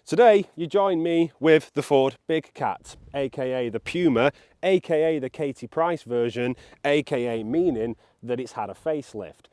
Today, you join me with the Ford Big Cat, aka the Puma, aka the Katie Price version, aka meaning that it's had a facelift.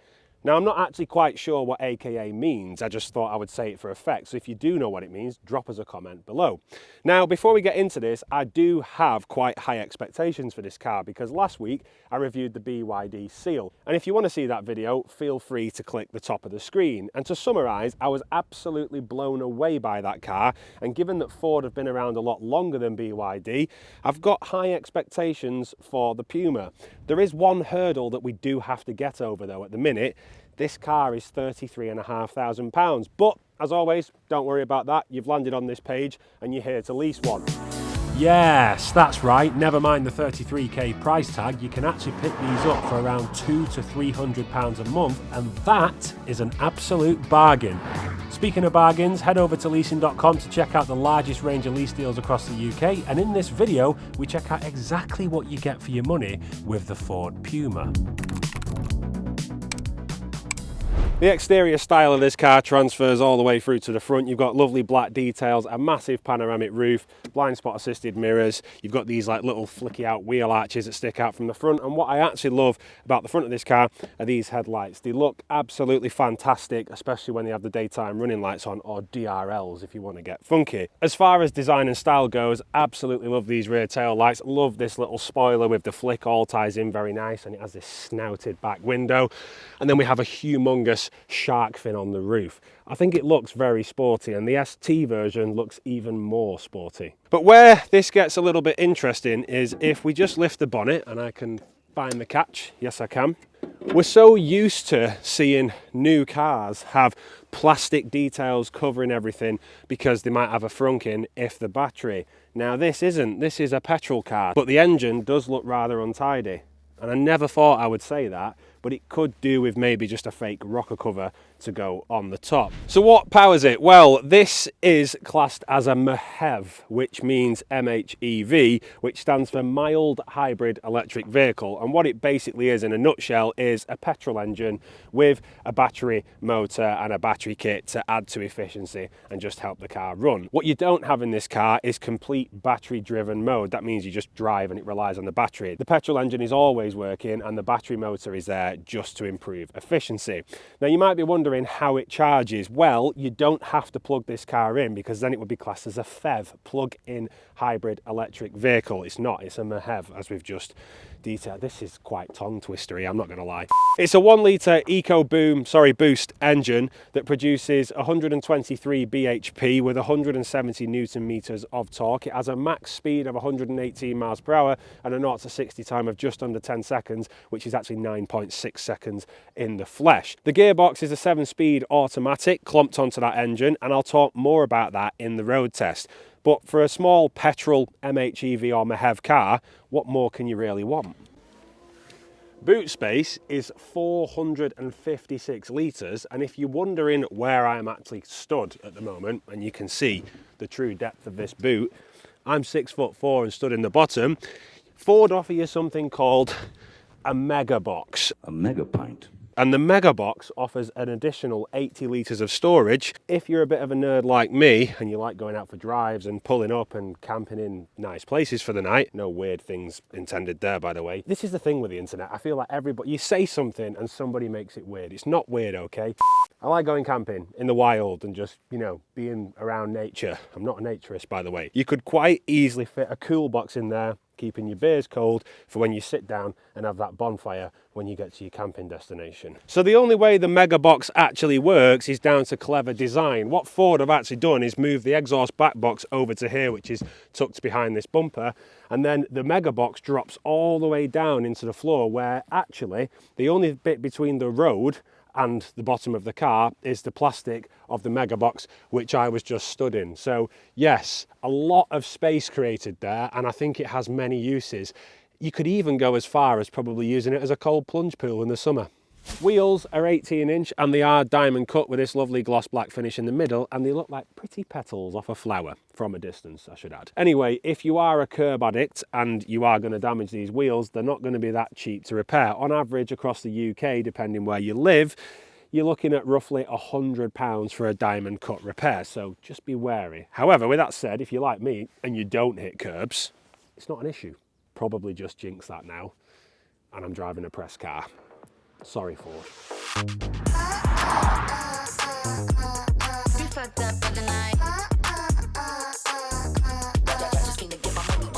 Now, I'm not actually quite sure what AKA means. I just thought I would say it for effect. So if you do know what it means, drop us a comment below. Now, before we get into this, I do have quite high expectations for this car because last week I reviewed the BYD Seal. And if you want to see that video, feel free to click the top of the screen. And to summarize, I was absolutely blown away by that car. And given that Ford have been around a lot longer than BYD, I've got high expectations for the Puma. There is one hurdle that we do have to get over though at the minute. This car is £33,500, but as always, don't worry about that. You've landed on this page and you're here to lease one. Yes, that's right. Never mind the 33k price tag. You can actually pick these up for around £200 to £300 a month, and that is an absolute bargain. Speaking of bargains, head over to Leasing.com to check out the largest range of lease deals across the UK, and in this video, we check out exactly what you get for your money with the Ford Puma. The exterior style of this car transfers all the way through to the front. You've got lovely black details, a massive panoramic roof, blind spot assisted mirrors. You've got these like little flicky out wheel arches that stick out from the front. And what I actually love about the front of this car are these headlights. They look absolutely fantastic, especially when they have the daytime running lights on, or DRLs if you want to get funky. As far as design and style goes, absolutely love these rear tail lights. Love this little spoiler with the flick, all ties in very nice, and it has this snouted back window. And then we have a humongous shark fin on the roof. I think it looks very sporty, and the ST version looks even more sporty. But where this gets a little bit interesting is if we just lift the bonnet, and I can find the catch, yes I can. We're so used to seeing new cars have plastic details covering everything because they might have a frunking if the battery. Now this isn't, this is a petrol car, but the engine does look rather untidy. And I never thought I would say that, but it could do with maybe just a fake rocker cover to go on the top. So what powers it? Well, this is classed as a MHEV, which means MHEV, which stands for mild hybrid electric vehicle. And what it basically is in a nutshell is a petrol engine with a battery motor and a battery kit to add to efficiency and just help the car run. What you don't have in this car is complete battery driven mode. That means you just drive and it relies on the battery. The petrol engine is always working and the battery motor is there just to improve efficiency. Now you might be wondering how it charges. Well, you don't have to plug this car in because then it would be classed as a PHEV, plug-in hybrid electric vehicle. It's not, it's a MHEV, as we've just detailed. This is quite tongue twistery, I'm not gonna lie. It's a 1 litre boost engine that produces 123 bhp with 170 newton meters of torque. It has a max speed of 118 miles per hour and a 0 to 60 time of just under 10 seconds, which is actually 9.6 seconds in the flesh. The gearbox is a 7-speed automatic clumped onto that engine, and I'll talk more about that in the road test. But for a small petrol MHEV or MHEV car, what more can you really want? Boot space is 456 litres, and if you're wondering where I'm actually stood at the moment, and you can see the true depth of this boot, I'm 6'4" and stood in the bottom. Ford offer you something called a MegaBox. A mega pint. And the MegaBox offers an additional 80 litres of storage. If you're a bit of a nerd like me and you like going out for drives and pulling up and camping in nice places for the night, no weird things intended there, by the way. This is the thing with the internet. I feel like everybody, you say something and somebody makes it weird. It's not weird, okay? I like going camping in the wild and just, you know, being around nature. I'm not a naturist, by the way. You could quite easily fit a cool box in there, keeping your beers cold for when you sit down and have that bonfire when you get to your camping destination. So the only way the MegaBox actually works is down to clever design. What Ford have actually done is move the exhaust back box over to here, which is tucked behind this bumper, and then the MegaBox drops all the way down into the floor, where actually the only bit between the road and the bottom of the car is the plastic of the MegaBox, which I was just stood in. So yes, a lot of space created there, and I think it has many uses. You could even go as far as probably using it as a cold plunge pool in the summer. Wheels are 18 inch and they are diamond cut with this lovely gloss black finish in the middle, and they look like pretty petals off a flower from a distance, I should add. Anyway, if you are a curb addict and you are going to damage these wheels, they're not going to be that cheap to repair. On average across the UK, depending where you live, you're looking at roughly £100 for a diamond cut repair, so just be wary. However, with that said, if you're like me and you don't hit curbs, it's not an issue. Probably just jinx that now, and I'm driving a press car. Sorry, Ford.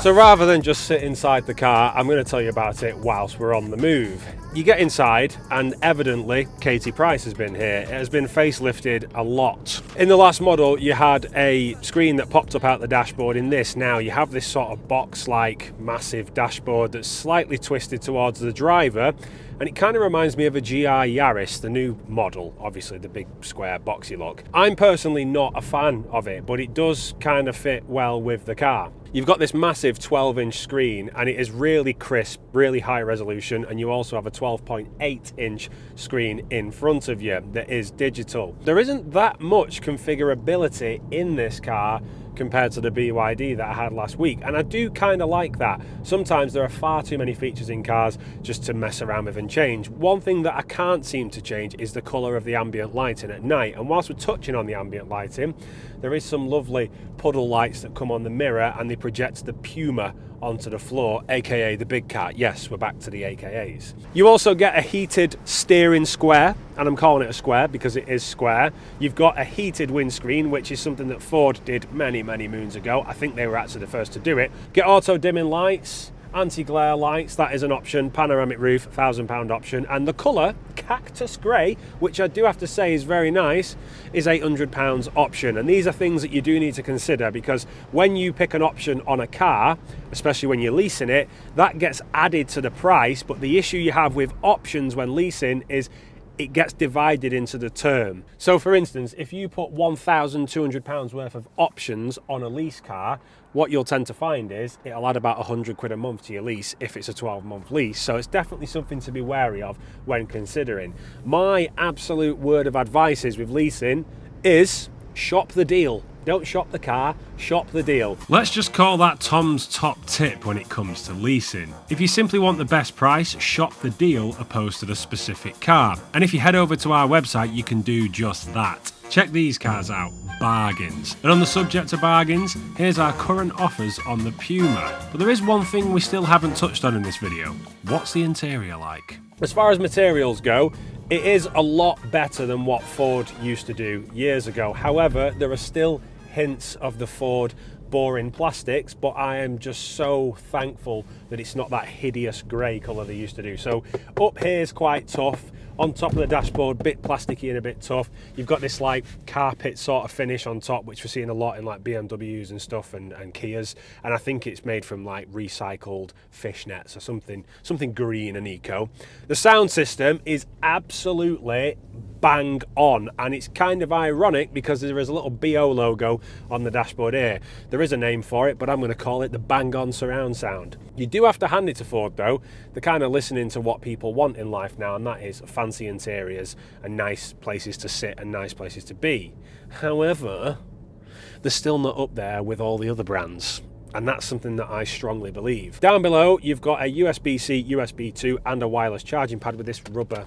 So rather than just sit inside the car, I'm going to tell you about it whilst we're on the move. You get inside and evidently Katie Price has been here. It has been facelifted a lot. In the last model you had a screen that popped up out the dashboard. In this now you have this sort of box-like massive dashboard that's slightly twisted towards the driver, and it kind of reminds me of a GR Yaris, the new model, obviously the big square boxy look. I'm personally not a fan of it, but it does kind of fit well with the car. You've got this massive 12-inch screen and it is really crisp, really high resolution, and you also have a 12.8-inch screen in front of you that is digital. There isn't that much configurability in this car compared to the BYD that I had last week, and I do kind of like that. Sometimes there are far too many features in cars just to mess around with and change. One thing that I can't seem to change is the colour of the ambient lighting at night, and whilst we're touching on the ambient lighting, there is some lovely puddle lights that come on the mirror and they project the Puma onto the floor, aka the big cat. Yes, we're back to the AKAs. You also get a heated steering square, and I'm calling it a square because it is square. You've got a heated windscreen, which is something that Ford did many moons ago. I think they were actually the first to do it. Get auto dimming lights, anti-glare lights, that is an option. Panoramic roof, £1,000 option, and the colour cactus grey, which I do have to say is very nice, is £800 option. And these are things that you do need to consider, because when you pick an option on a car, especially when you're leasing it, that gets added to the price. But the issue you have with options when leasing is it gets divided into the term. So for instance, if you put £1,200 worth of options on a lease car, what you'll tend to find is it'll add about 100 quid a month to your lease if it's a 12-month lease. So it's definitely something to be wary of when considering. My absolute word of advice is with leasing is shop the deal. Don't shop the car, shop the deal. Let's just call that Tom's top tip when it comes to leasing. If you simply want the best price, shop the deal opposed to the specific car. And if you head over to our website, you can do just that. Check these cars out, bargains. And on the subject of bargains, here's our current offers on the Puma. But there is one thing we still haven't touched on in this video. What's the interior like? As far as materials go, it is a lot better than what Ford used to do years ago. However, there are still hints of the Ford boring plastics, but I am just so thankful that it's not that hideous grey colour they used to do. So up here is quite tough. On top of the dashboard, bit plasticky and a bit tough. You've got this like carpet sort of finish on top, which we're seeing a lot in like BMWs and stuff and Kias. And I think it's made from like recycled fishnets or something green and eco. The sound system is absolutely bang on, and it's kind of ironic because there is a little BO logo on the dashboard here. There is a name for it, but I'm going to call it the bang on surround sound. You do have to hand it to Ford though. They're kind of listening to what people want in life now, and that is fancy interiors and nice places to sit and nice places to be. However, they're still not up there with all the other brands, and that's something that I strongly believe. Down below you've got a USB-C, USB 2 and a wireless charging pad with this rubber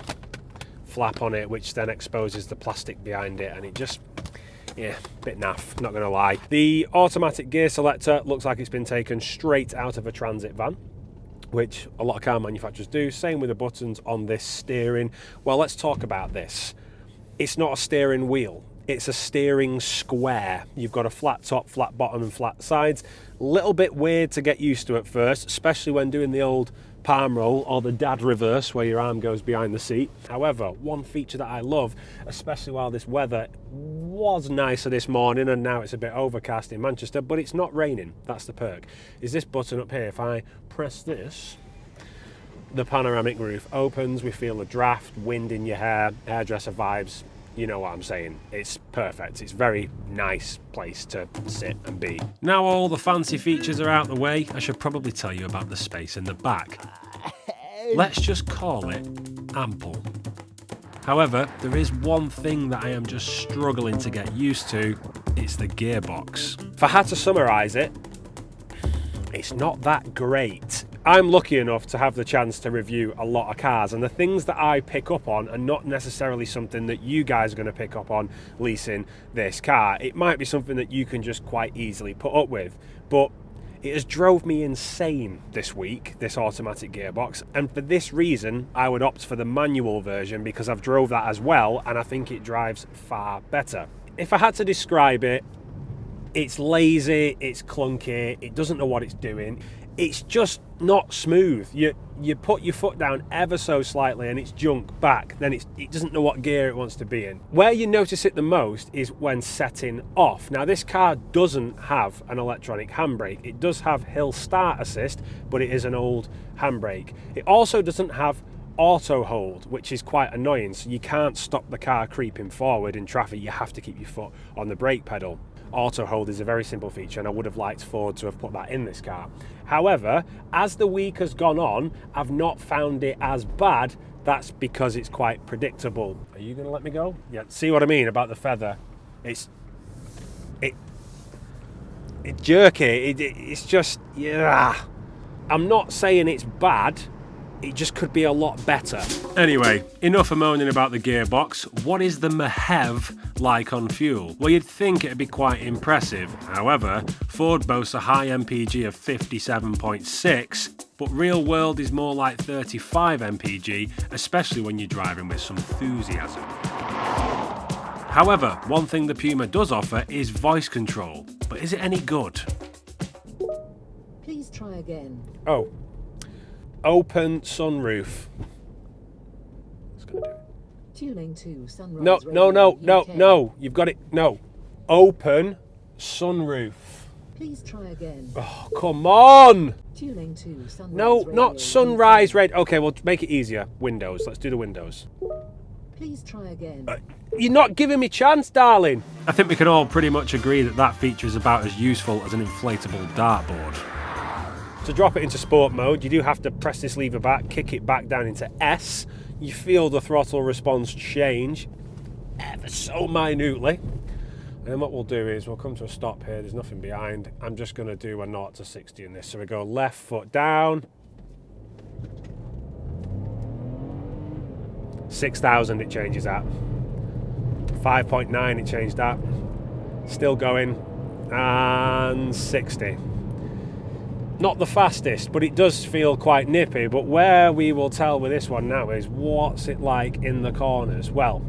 flap on it, which then exposes the plastic behind it, and it just, yeah, a bit naff, not gonna lie. The automatic gear selector looks like it's been taken straight out of a transit van, which a lot of car manufacturers do. Same with the buttons on this steering. Well, let's talk about this. It's not a steering wheel, it's a steering square. You've got a flat top, flat bottom and flat sides. Little bit weird to get used to at first, especially when doing the old palm roll or the dad reverse where your arm goes behind the seat. However, one feature that I love, especially while this weather was nicer this morning and now it's a bit overcast in Manchester, but it's not raining, that's the perk, is this button up here. If I press this, the panoramic roof opens. We feel the draft, wind in your hair, hairdresser vibes. You know what I'm saying. It's perfect. It's a very nice place to sit and be. Now all the fancy features are out the way, I should probably tell you about the space in the back. Let's just call it ample. However, there is one thing that I am just struggling to get used to. It's the gearbox. If I had to summarise it, it's not that great. I'm lucky enough to have the chance to review a lot of cars, and the things that I pick up on are not necessarily something that you guys are going to pick up on leasing this car. It might be something that you can just quite easily put up with, but it has drove me insane this week, this automatic gearbox, and for this reason I would opt for the manual version, because I've drove that as well and I think it drives far better. If I had to describe it, it's lazy, it's clunky, it doesn't know what it's doing. It's just not smooth. You put your foot down ever so slightly and it's junk back, then it doesn't know what gear it wants to be in. Where you notice it the most is when setting off. Now this car doesn't have an electronic handbrake. It does have hill start assist, but it is an old handbrake. It also doesn't have auto hold, which is quite annoying, so you can't stop the car creeping forward in traffic. You have to keep your foot on the brake pedal. Auto hold is a very simple feature, and I would have liked Ford to have put that in this car. However, as the week has gone on, I've not found it as bad. That's because it's quite predictable. Are you going to let me go? Yeah, see what I mean about the feather? It's jerky. It's just, yeah. I'm not saying it's bad. It just could be a lot better. Anyway, enough of moaning about the gearbox. What is the MeHev like on fuel? Well, you'd think it'd be quite impressive. However, Ford boasts a high MPG of 57.6, but real world is more like 35 MPG, especially when you're driving with some enthusiasm. However, one thing the Puma does offer is voice control, but is it any good? Please try again. Oh. Open sunroof. It's gonna do it. Tuning to Sunrise No. You've got it. No. Open sunroof. Please try again. Oh, come on. Tuning to Sunrise No, not Sunrise Red. Okay, well, make it easier. Windows. Let's do the windows. Please try again. You're not giving me chance, darling. I think we can all pretty much agree that that feature is about as useful as an inflatable dartboard. To drop it into sport mode, you do have to press this lever back, kick it back down into S. You feel the throttle response change ever so minutely. And then what we'll do is we'll come to a stop here. There's nothing behind. I'm just going to do a 0 to 60 in this. So we go left foot down. 6,000 it changes at. 5.9 it changed at. Still going. And 60. Not the fastest, but it does feel quite nippy. But where we will tell with this one now is what's it like in the corners. Well,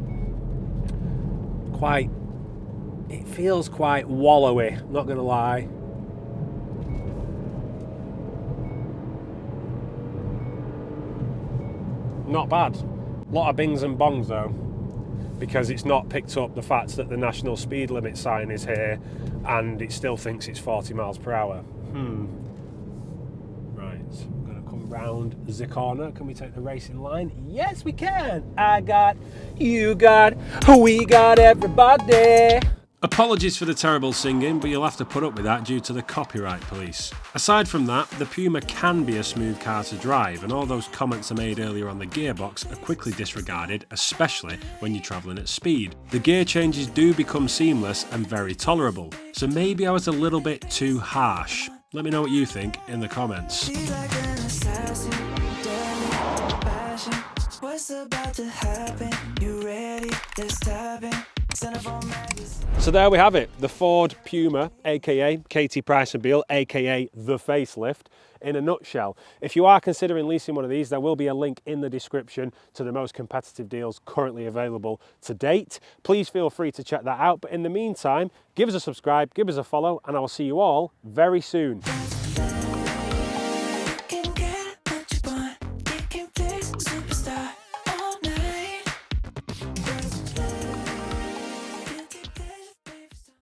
it feels quite wallowy, not gonna lie. Not bad. A lot of bings and bongs though, because it's not picked up the fact that the national speed limit sign is here and it still thinks it's 40 miles per hour. I'm going to come round the corner. Can we take the racing line? Yes, we can. I got, you got, we got everybody. Apologies for the terrible singing, but you'll have to put up with that due to the copyright police. Aside from that, the Puma can be a smooth car to drive, and all those comments I made earlier on the gearbox are quickly disregarded, especially when you're travelling at speed. The gear changes do become seamless and very tolerable, so maybe I was a little bit too harsh. Let me know what you think in the comments. What's about to happen? You ready? Let's dive in. So there we have it, the Ford Puma, aka Katie Price and Beale, aka the facelift, in a nutshell. If you are considering leasing one of these, there will be a link in the description to the most competitive deals currently available to date. Please feel free to check that out, but in the meantime, give us a subscribe, give us a follow, and I will see you all very soon.